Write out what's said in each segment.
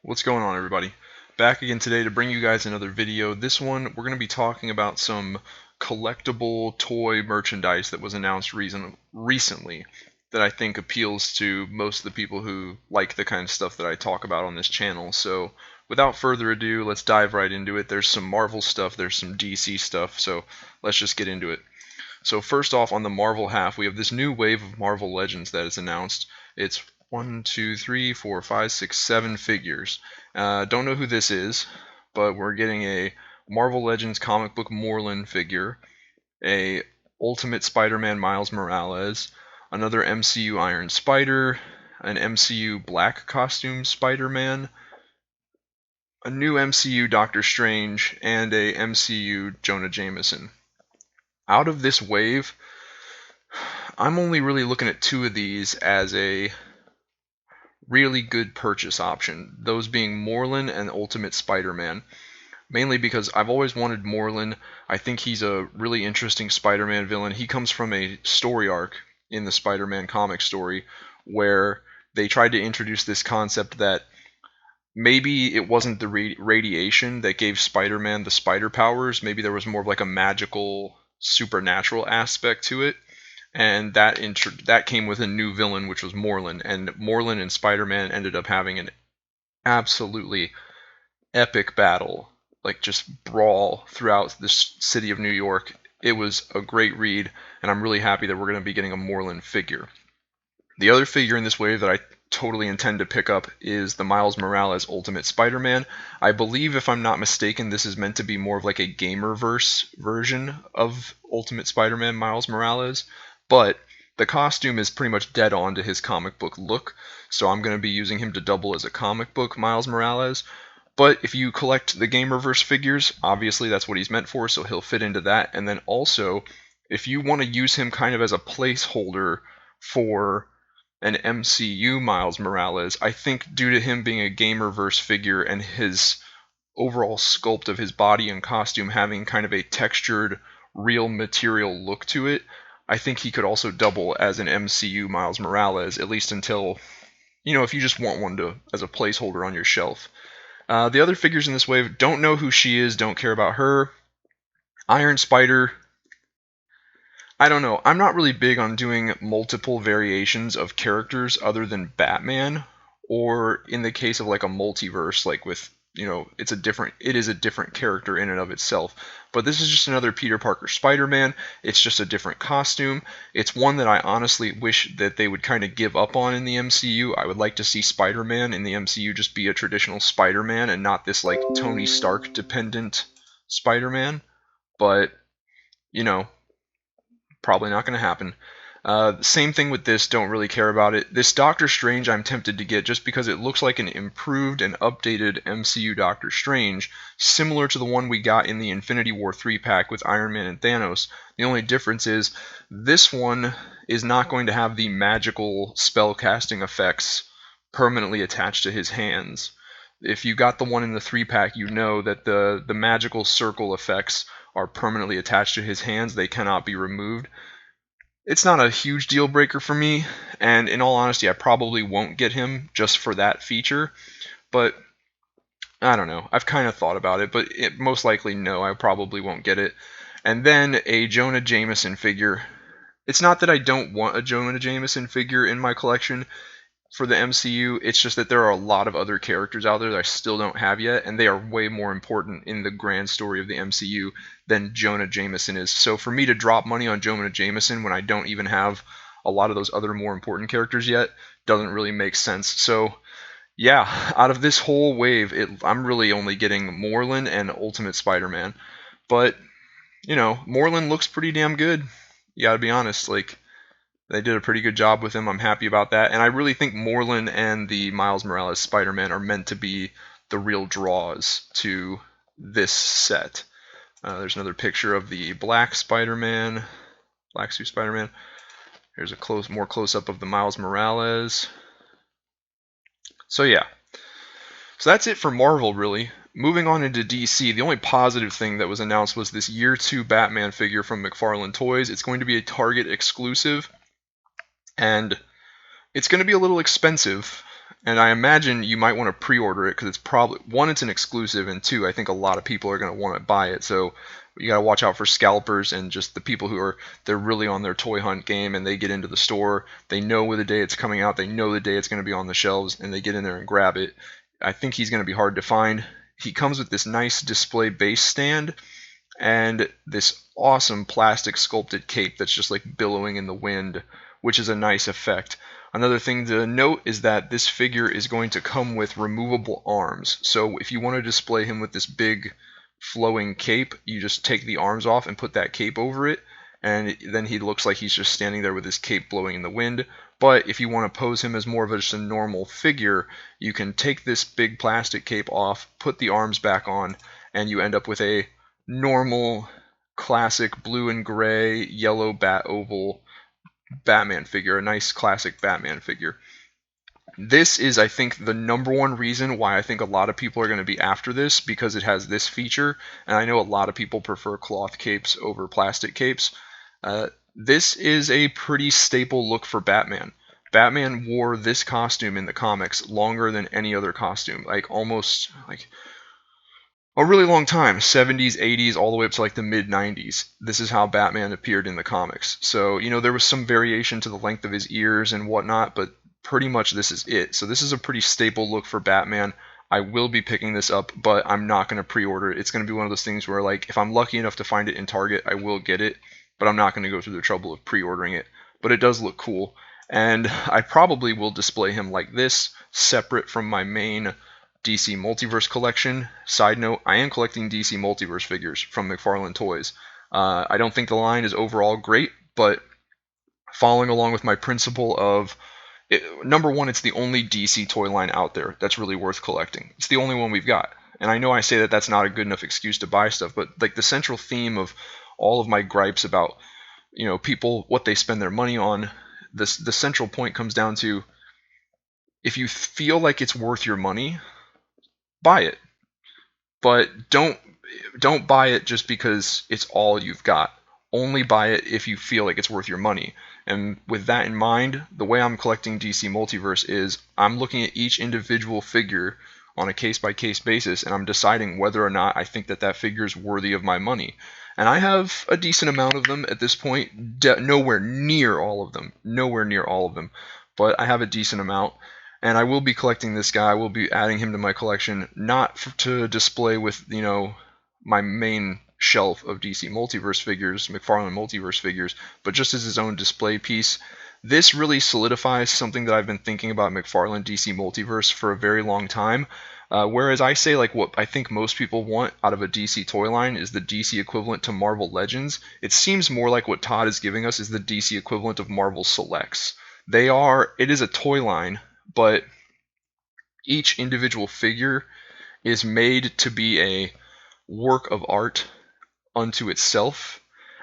What's going on, everybody? Back again today to bring you guys another video. This one, we're going to be talking about some collectible toy merchandise that was announced recently that I think appeals to most of the people who like the kind of stuff that I talk about on this channel. So without further ado, let's dive right into it. There's some Marvel stuff, there's some DC stuff, so let's just get into it. So first off, on the Marvel half, we have this new wave of Marvel Legends that is announced. It's 7 figures. Don't know who this is, but we're getting a Marvel Legends comic book Morlun figure, a Ultimate Spider-Man Miles Morales, another MCU Iron Spider, an MCU Black Costume Spider-Man, a new MCU Doctor Strange, and a MCU Jonah Jameson. Out of this wave, I'm only really looking at two of these as a really good purchase option, those being Morlun and Ultimate Spider-Man. Mainly because I've always wanted Morlun. I think he's a really interesting Spider-Man villain. He comes from a story arc in the Spider-Man comic story where they tried to introduce this concept that maybe it wasn't the radiation that gave Spider-Man the spider powers. Maybe there was more of like a magical, supernatural aspect to it. And that came with a new villain, which was Morlun. And Morlun and Spider-Man ended up having an absolutely epic battle, like just brawl throughout the city of New York. It was a great read, and I'm really happy that we're going to be getting a Morlun figure. The other figure in this wave that I totally intend to pick up is the Miles Morales Ultimate Spider-Man. I believe, if I'm not mistaken, this is meant to be more of like a Gamerverse version of Ultimate Spider-Man Miles Morales, but the costume is pretty much dead on to his comic book look, so I'm going to be using him to double as a comic book Miles Morales. But if you collect the Gamerverse figures, obviously that's what he's meant for, so he'll fit into that. And then also, if you want to use him kind of as a placeholder for an MCU Miles Morales, I think due to him being a Gamerverse figure and his overall sculpt of his body and costume having kind of a textured, real material look to it, I think he could also double as an MCU Miles Morales, at least until, if you just want one as a placeholder on your shelf. The other figures in this wave, don't know who she is, don't care about her. Iron Spider, I don't know. I'm not really big on doing multiple variations of characters other than Batman, or in the case of like a multiverse, like with, it is a different character in and of itself. But this is just another Peter Parker Spider-Man. It's just a different costume. It's one that I honestly wish that they would kind of give up on in the MCU. I would like to see Spider-Man in the MCU just be a traditional Spider-Man and not this like Tony Stark dependent Spider-Man. But, probably not going to happen. Same thing with this, don't really care about it. This Doctor Strange I'm tempted to get just because it looks like an improved and updated MCU Doctor Strange, similar to the one we got in the Infinity War 3-pack with Iron Man and Thanos. The only difference is this one is not going to have the magical spell casting effects permanently attached to his hands. If you got the one in the 3-pack, you know that the magical circle effects are permanently attached to his hands. They cannot be removed. It's not a huge deal breaker for me, and in all honesty, I probably won't get him just for that feature, but I don't know. I've kind of thought about it, but most likely no, I probably won't get it. And then a Jonah Jameson figure. It's not that I don't want a Jonah Jameson figure in my collection for the MCU, it's just that there are a lot of other characters out there that I still don't have yet, and they are way more important in the grand story of the MCU than Jonah Jameson is. So for me to drop money on Jonah Jameson when I don't even have a lot of those other more important characters yet doesn't really make sense. So yeah, out of this whole wave, I'm really only getting Morlun and Ultimate Spider-Man. But, Morlun looks pretty damn good. You gotta be honest, like, they did a pretty good job with him. I'm happy about that. And I really think Morlun and the Miles Morales Spider-Man are meant to be the real draws to this set. There's another picture of the Black Spider-Man, Black Suit Spider-Man. Here's a more close-up of the Miles Morales. So yeah. So that's it for Marvel, really. Moving on into DC, the only positive thing that was announced was this Year 2 Batman figure from McFarlane Toys. It's going to be a Target exclusive. And it's going to be a little expensive. and I imagine you might want to pre-order it because it's probably, one, it's an exclusive, and two, I think a lot of people are going to want to buy it. So you got to watch out for scalpers and just the people who are, they're really on their toy hunt game, and they get into the store, they know the day it's coming out, they know the day it's going to be on the shelves, and they get in there and grab it. I think he's going to be hard to find. He comes with this nice display base stand and this awesome plastic sculpted cape that's just like billowing in the wind, which is a nice effect. Another thing to note is that this figure is going to come with removable arms. So if you want to display him with this big flowing cape, you just take the arms off and put that cape over it, and then he looks like he's just standing there with his cape blowing in the wind. But if you want to pose him as more of just a normal figure, you can take this big plastic cape off, put the arms back on, and you end up with a normal, classic blue and gray, yellow bat oval Batman figure, a nice classic Batman figure. This is, I think, the number one reason why I think a lot of people are going to be after this, because it has this feature, and I know a lot of people prefer cloth capes over plastic capes. This is a pretty staple look for Batman. Batman wore this costume in the comics longer than any other costume, like almost like a really long time, 70s, 80s, all the way up to like the mid 90s. This is how Batman appeared in the comics. So, you know, there was some variation to the length of his ears and whatnot, but pretty much this is it. So this is a pretty staple look for Batman. I will be picking this up, but I'm not going to pre-order it. It's going to be one of those things where, like, if I'm lucky enough to find it in Target, I will get it, but I'm not going to go through the trouble of pre-ordering it. But it does look cool, and I probably will display him like this, separate from my main DC Multiverse collection. Side note, I am collecting DC Multiverse figures from McFarlane Toys. I don't think the line is overall great, but following along with my principle of, number one, it's the only DC toy line out there that's really worth collecting. It's the only one we've got. And I know I say that that's not a good enough excuse to buy stuff, but like the central theme of all of my gripes about, you know, people, what they spend their money on, the central point comes down to, if you feel like it's worth your money, buy it. But don't buy it just because it's all you've got. Only buy it if you feel like it's worth your money. And with that in mind, the way I'm collecting DC Multiverse is I'm looking at each individual figure on a case-by-case basis, and I'm deciding whether or not I think that that figure is worthy of my money. And I have a decent amount of them at this point, nowhere near all of them, but I have a decent amount. And I will be collecting this guy. I will be adding him to my collection, not to display with, you know, my main shelf of DC Multiverse figures, McFarlane Multiverse figures, but just as his own display piece. This really solidifies something that I've been thinking about McFarlane DC Multiverse for a very long time. Whereas I say, like, what I think most people want out of a DC toy line is the DC equivalent to Marvel Legends. It seems more like what Todd is giving us is the DC equivalent of Marvel Selects. It is a toy line, but each individual figure is made to be a work of art unto itself.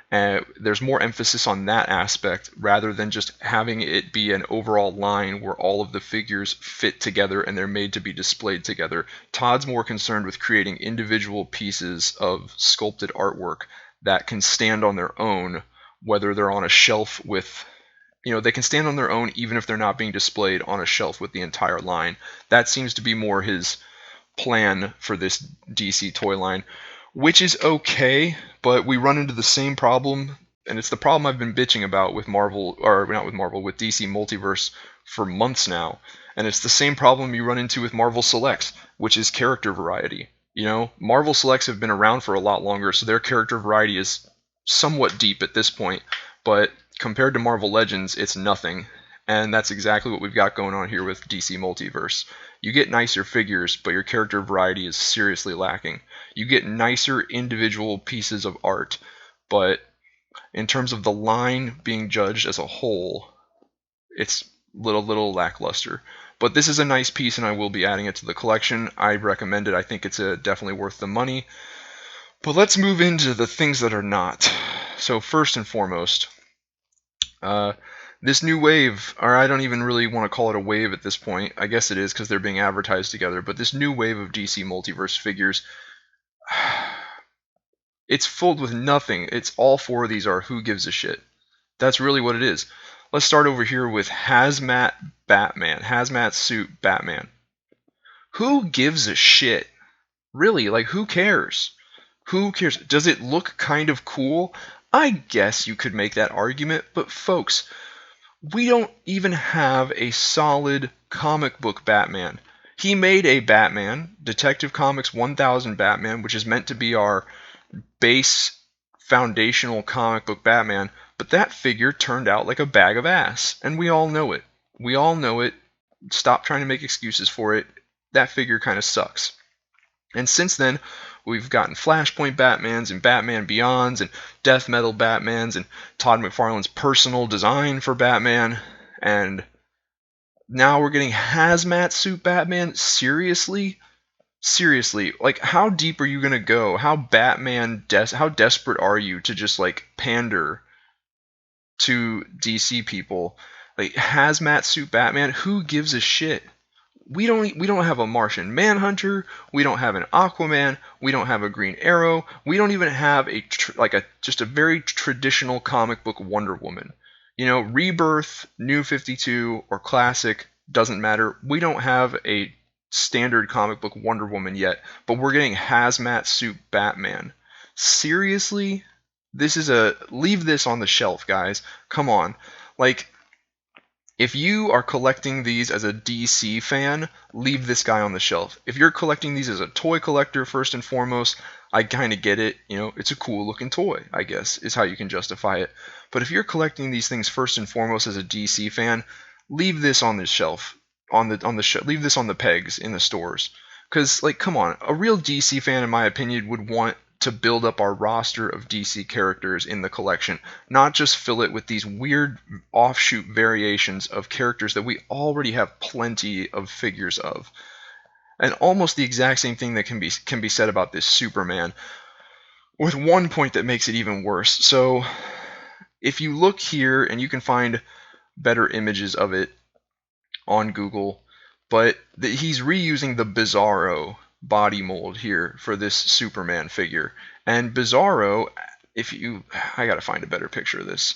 There's more emphasis on that aspect rather than just having it be an overall line where all of the figures fit together and they're made to be displayed together. Todd's more concerned with creating individual pieces of sculpted artwork that can stand on their own, whether they're on a shelf with, you know, they can stand on their own even if they're not being displayed on a shelf with the entire line. That seems to be more his plan for this DC toy line, which is okay, but we run into the same problem, and it's the problem I've been bitching about with Marvel, or not with Marvel, with DC Multiverse for months now. And it's the same problem you run into with Marvel Selects, which is character variety. You know, Marvel Selects have been around for a lot longer, so their character variety is somewhat deep at this point, but compared to Marvel Legends, it's nothing. And that's exactly what we've got going on here with DC Multiverse. You get nicer figures, but your character variety is seriously lacking. You get nicer individual pieces of art, but in terms of the line being judged as a whole, it's little lackluster. But this is a nice piece, and I will be adding it to the collection. I recommend it. I think it's definitely worth the money. But let's move into the things that are not. So first and foremost, this new wave, or I don't even really want to call it a wave at this point. I guess it is because they're being advertised together. But this new wave of DC Multiverse figures, it's filled with nothing. It's all four of these are who gives a shit. That's really what it is. Let's start over here with Hazmat Batman. Hazmat suit Batman. Who gives a shit? Really, like, who cares? Who cares? Does it look kind of cool? I guess you could make that argument, but folks, we don't even have a solid comic book Batman. He made a Batman, Detective Comics 1000 Batman, which is meant to be our base foundational comic book Batman, but that figure turned out like a bag of ass, and we all know it. We all know it. Stop trying to make excuses for it. That figure kind of sucks. And since then, we've gotten Flashpoint Batmans and Batman Beyonds and Death Metal Batmans and Todd McFarlane's personal design for Batman, and now we're getting Hazmat Suit Batman. Seriously? Seriously, like, how deep are you gonna go? How how desperate are you to just like pander to DC people? Like, Hazmat Suit Batman, who gives a shit? We don't have a Martian Manhunter, we don't have an Aquaman, we don't have a Green Arrow, we don't even have just a very traditional comic book Wonder Woman. You know, Rebirth, New 52, or Classic, doesn't matter. We don't have a standard comic book Wonder Woman yet, but we're getting Hazmat Suit Batman. Seriously? Leave this on the shelf, guys. Come on. Like, if you are collecting these as a DC fan, leave this guy on the shelf. If you're collecting these as a toy collector, first and foremost, I kind of get it. You know, it's a cool looking toy, I guess, is how you can justify it. But if you're collecting these things first and foremost as a DC fan, leave this on the shelf, leave this on the pegs in the stores. Because, like, come on, a real DC fan, in my opinion, would want to build up our roster of DC characters in the collection, not just fill it with these weird offshoot variations of characters that we already have plenty of figures of. And almost the exact same thing that can be said about this Superman, with one point that makes it even worse. So if you look here, and you can find better images of it on Google, but he's reusing the Bizarro body mold here for this Superman figure. And Bizarro, I gotta find a better picture of this.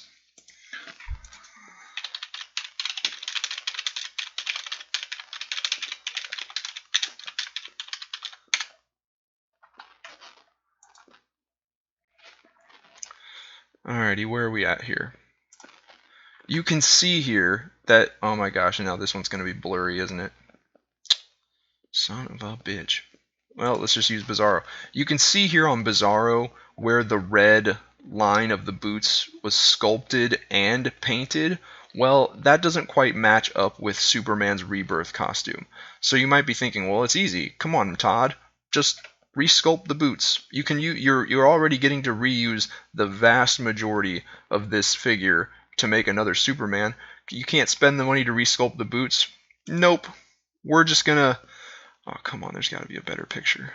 Alrighty, where are we at here? You can see here that, oh my gosh, and now this one's gonna be blurry, isn't it? Son of a bitch. Well, let's just use Bizarro. You can see here on Bizarro where the red line of the boots was sculpted and painted. Well, that doesn't quite match up with Superman's Rebirth costume. So you might be thinking, well, it's easy. Come on, Todd. Just resculpt the boots. You're already getting to reuse the vast majority of this figure to make another Superman. You can't spend the money to resculpt the boots. Nope. We're just gonna... Oh, come on, there's got to be a better picture.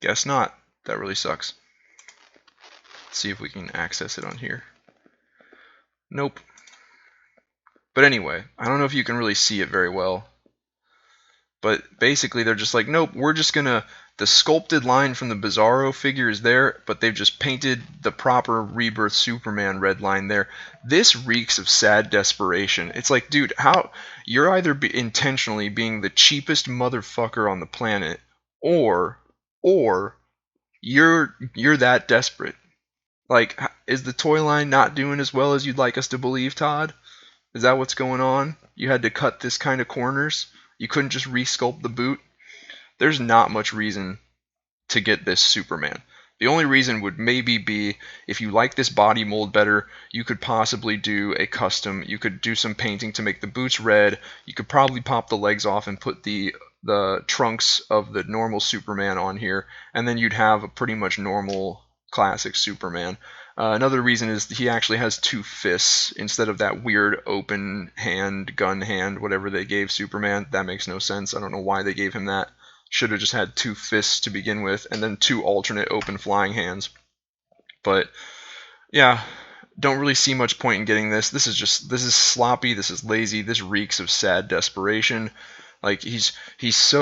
Guess not. That really sucks. Let's see if we can access it on here. Nope. But anyway, I don't know if you can really see it very well. But basically, they're just like, nope, we're just gonna... The sculpted line from the Bizarro figure is there, but they've just painted the proper Rebirth Superman red line there. This reeks of sad desperation. It's like, dude, how... You're either intentionally being the cheapest motherfucker on the planet, or you're that desperate. Like, is the toy line not doing as well as you'd like us to believe, Todd? Is that what's going on? You had to cut this kind of corners? You couldn't just resculpt the boot? There's not much reason to get this Superman. The only reason would maybe be if you like this body mold better, you could possibly do a custom. You could do some painting to make the boots red. You could probably pop the legs off and put the trunks of the normal Superman on here, and then you'd have a pretty much normal classic Superman. Another reason is he actually has two fists instead of that weird open hand, gun hand, whatever they gave Superman. That makes no sense. I don't know why they gave him that. Should have just had two fists to begin with, and then two alternate open flying hands. But yeah, don't really see much point in getting this. This is sloppy. This is lazy. This reeks of sad desperation. Like, he's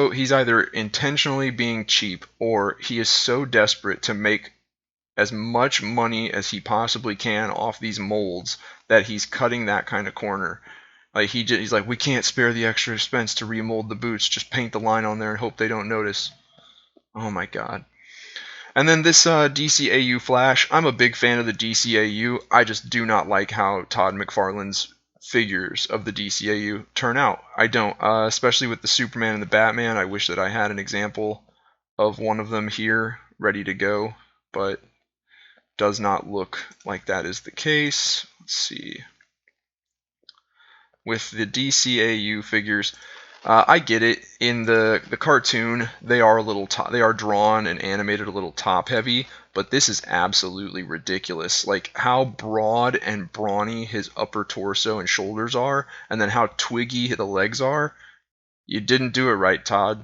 either intentionally being cheap, or he is so desperate to make as much money as he possibly can off these molds that he's cutting that kind of corner. Like he's like, we can't spare the extra expense to remold the boots. Just paint the line on there and hope they don't notice. Oh my god. And then this DCAU Flash. I'm a big fan of the DCAU. I just do not like how Todd McFarlane's figures of the DCAU turn out. I don't, especially with the Superman and the Batman. I wish that I had an example of one of them here ready to go, but does not look like that is the case. Let's see. With the DCAU figures, I get it. In the cartoon, they are they are drawn and animated a little top heavy, but this is absolutely ridiculous. Like how broad and brawny his upper torso and shoulders are, and then how twiggy the legs are. You didn't do it right, Todd.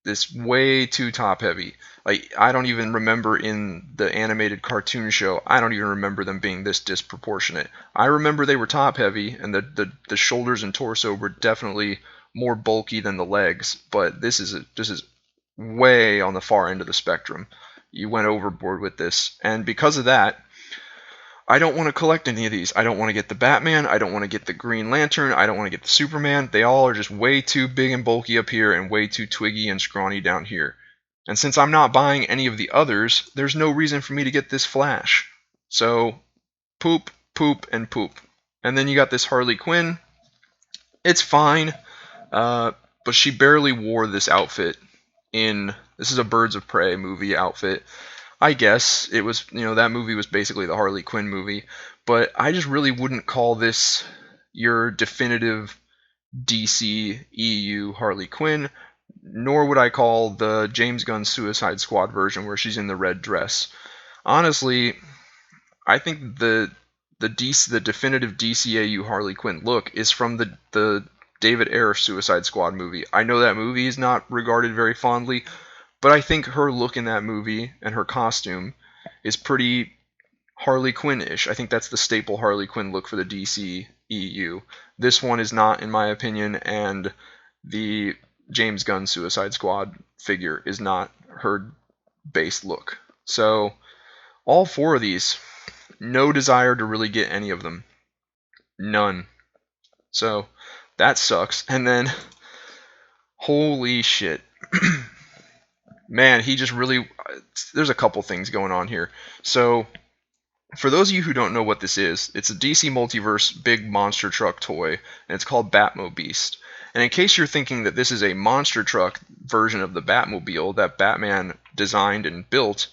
This way too top heavy. Like I don't even remember in the animated cartoon show, I don't even remember them being this disproportionate. I remember they were top heavy and the shoulders and torso were definitely more bulky than the legs, but this is way on the far end of the spectrum. You went overboard with this, and because of that, I don't want to collect any of these. I don't want to get the Batman. I don't want to get the Green Lantern. I don't want to get the Superman. They all are just way too big and bulky up here and way too twiggy and scrawny down here. And since I'm not buying any of the others, there's no reason for me to get this Flash. So, poop, poop, and poop. And then you got this Harley Quinn. It's fine, but she barely wore this outfit in... This is a Birds of Prey movie outfit. I guess it was, that movie was basically the Harley Quinn movie, but I just really wouldn't call this your definitive DCEU Harley Quinn, nor would I call the James Gunn Suicide Squad version where she's in the red dress. Honestly, I think the definitive DCAU Harley Quinn look is from the David Ayer Suicide Squad movie. I know that movie is not regarded very fondly, but I think her look in that movie and her costume is pretty Harley Quinn-ish. I think that's the staple Harley Quinn look for the DCEU. This one is not, in my opinion, and the James Gunn Suicide Squad figure is not her base look. So, all four of these, no desire to really get any of them. None. So, that sucks. And then, holy shit. Man, he just really... There's a couple things going on here. So, for those of you who don't know what this is, it's a DC Multiverse big monster truck toy, and it's called Batmobeast. And in case you're thinking that this is a monster truck version of the Batmobile that Batman designed and built,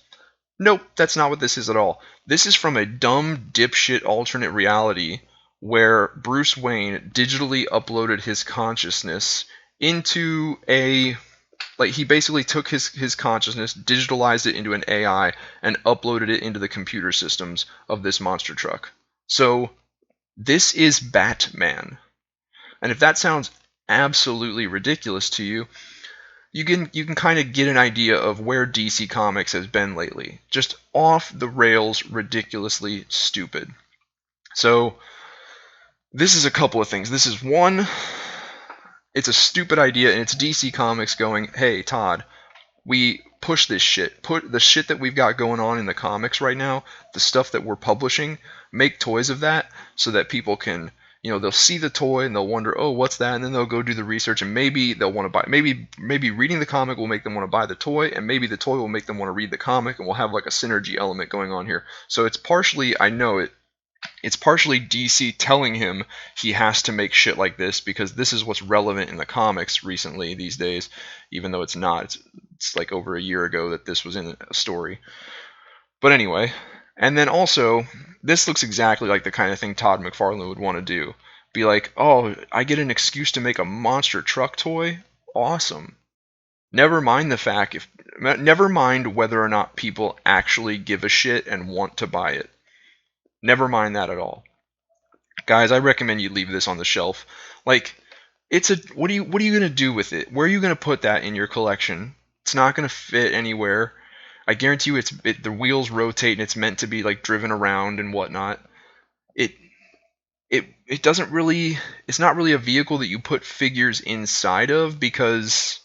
nope, that's not what this is at all. This is from a dumb dipshit alternate reality where Bruce Wayne digitally uploaded his consciousness into a... Like, he basically took his consciousness, digitalized it into an AI, and uploaded it into the computer systems of this monster truck. So, this is Batman. And if that sounds absolutely ridiculous to you, you can kind of get an idea of where DC Comics has been lately. Just off the rails, ridiculously stupid. So, this is a couple of things. This is one... It's a stupid idea, and it's DC Comics going, hey, Todd, we push this shit. Put the shit that we've got going on in the comics right now, the stuff that we're publishing, make toys of that so that people can, they'll see the toy and they'll wonder, oh, what's that? And then they'll go do the research, and maybe they'll want to buy, maybe reading the comic will make them want to buy the toy, and maybe the toy will make them want to read the comic, and we'll have like a synergy element going on here. So it's partially, I know it, it's partially DC telling him he has to make shit like this because this is what's relevant in the comics recently these days, even though it's not. It's like over a year ago that this was in a story. But anyway, and then also, this looks exactly like the kind of thing Todd McFarlane would want to do. Be like, oh, I get an excuse to make a monster truck toy? Awesome. Never mind whether or not people actually give a shit and want to buy it. Never mind that at all. Guys, I recommend you leave this on the shelf. Like, what are you going to do with it? Where are you going to put that in your collection? It's not going to fit anywhere. I guarantee you the wheels rotate and it's meant to be like driven around and whatnot. It doesn't really, it's not really a vehicle that you put figures inside of because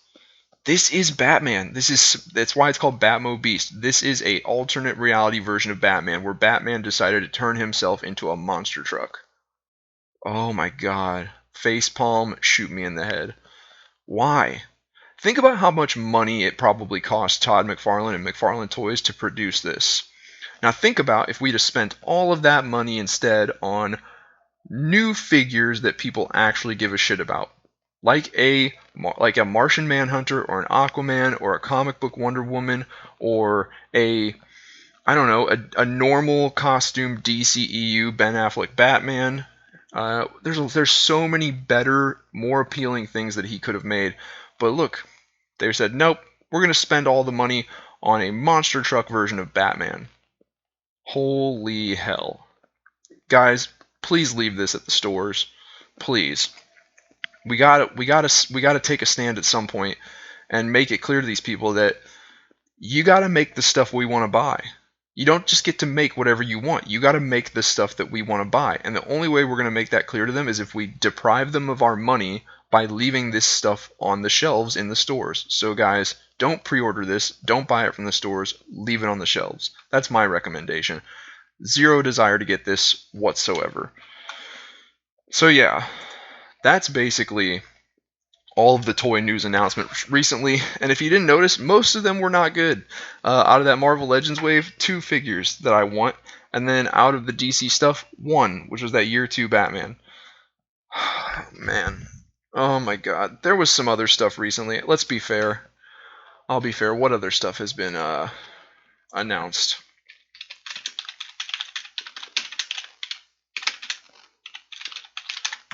This is Batman. That's why it's called Batmo Beast. This is a alternate reality version of Batman where Batman decided to turn himself into a monster truck. Oh my god. Facepalm, shoot me in the head. Why? Think about how much money it probably cost Todd McFarlane and McFarlane Toys to produce this. Now think about if we'd have spent all of that money instead on new figures that people actually give a shit about. Like a Martian Manhunter or an Aquaman or a comic book Wonder Woman or I don't know, a normal costume DCEU Ben Affleck Batman. There's so many better, more appealing things that he could have made. But look, they said, nope, we're going to spend all the money on a monster truck version of Batman. Holy hell. Guys, please leave this at the stores. Please. We gotta take a stand at some point and make it clear to these people that you gotta make the stuff we want to buy. You don't just get to make whatever you want. You gotta make the stuff that we want to buy. And the only way we're gonna make that clear to them is if we deprive them of our money by leaving this stuff on the shelves in the stores. So guys, don't pre-order this. Don't buy it from the stores. Leave it on the shelves. That's my recommendation. Zero desire to get this whatsoever. So yeah, that's basically all of the toy news announcements recently. And if you didn't notice, most of them were not good. Out of that Marvel Legends wave, 2 figures that I want. And then out of the DC stuff, 1, which was that Year 2 Batman. Man. Oh my god. There was some other stuff recently. Let's be fair. I'll be fair. What other stuff has been announced?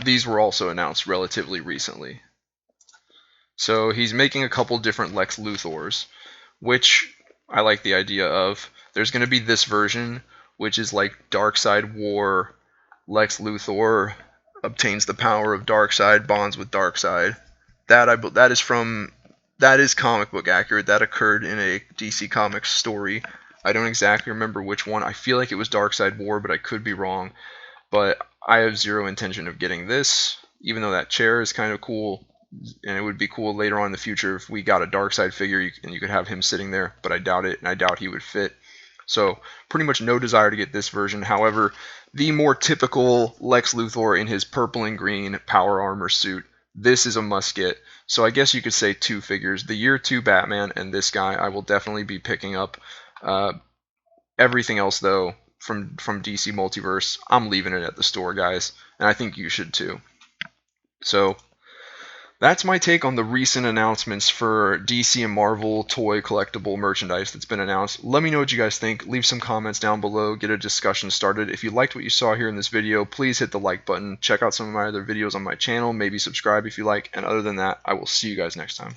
These were also announced relatively recently. So he's making a couple different Lex Luthors, which I like the idea of. There's going to be this version, which is like Darkseid War. Lex Luthor obtains the power of Darkseid, bonds with Darkseid. That is comic book accurate. That occurred in a DC Comics story. I don't exactly remember which one. I feel like it was Darkseid War, but I could be wrong. But I have zero intention of getting this, even though that chair is kind of cool. And it would be cool later on in the future if we got a Darkseid figure and you could have him sitting there, but I doubt it, and I doubt he would fit. So pretty much no desire to get this version. However, the more typical Lex Luthor in his purple and green power armor suit, this is a must get. So I guess you could say 2 figures. The Year 2 Batman and this guy I will definitely be picking up. Everything else, though, from DC Multiverse, I'm leaving it at the store, guys. And I think you should too. So that's my take on the recent announcements for DC and Marvel toy collectible merchandise that's been announced. Let me know what you guys think. Leave some comments down below. Get a discussion started. If you liked what you saw here in this video, please hit the like button. Check out some of my other videos on my channel. Maybe subscribe if you like. And other than that, I will see you guys next time.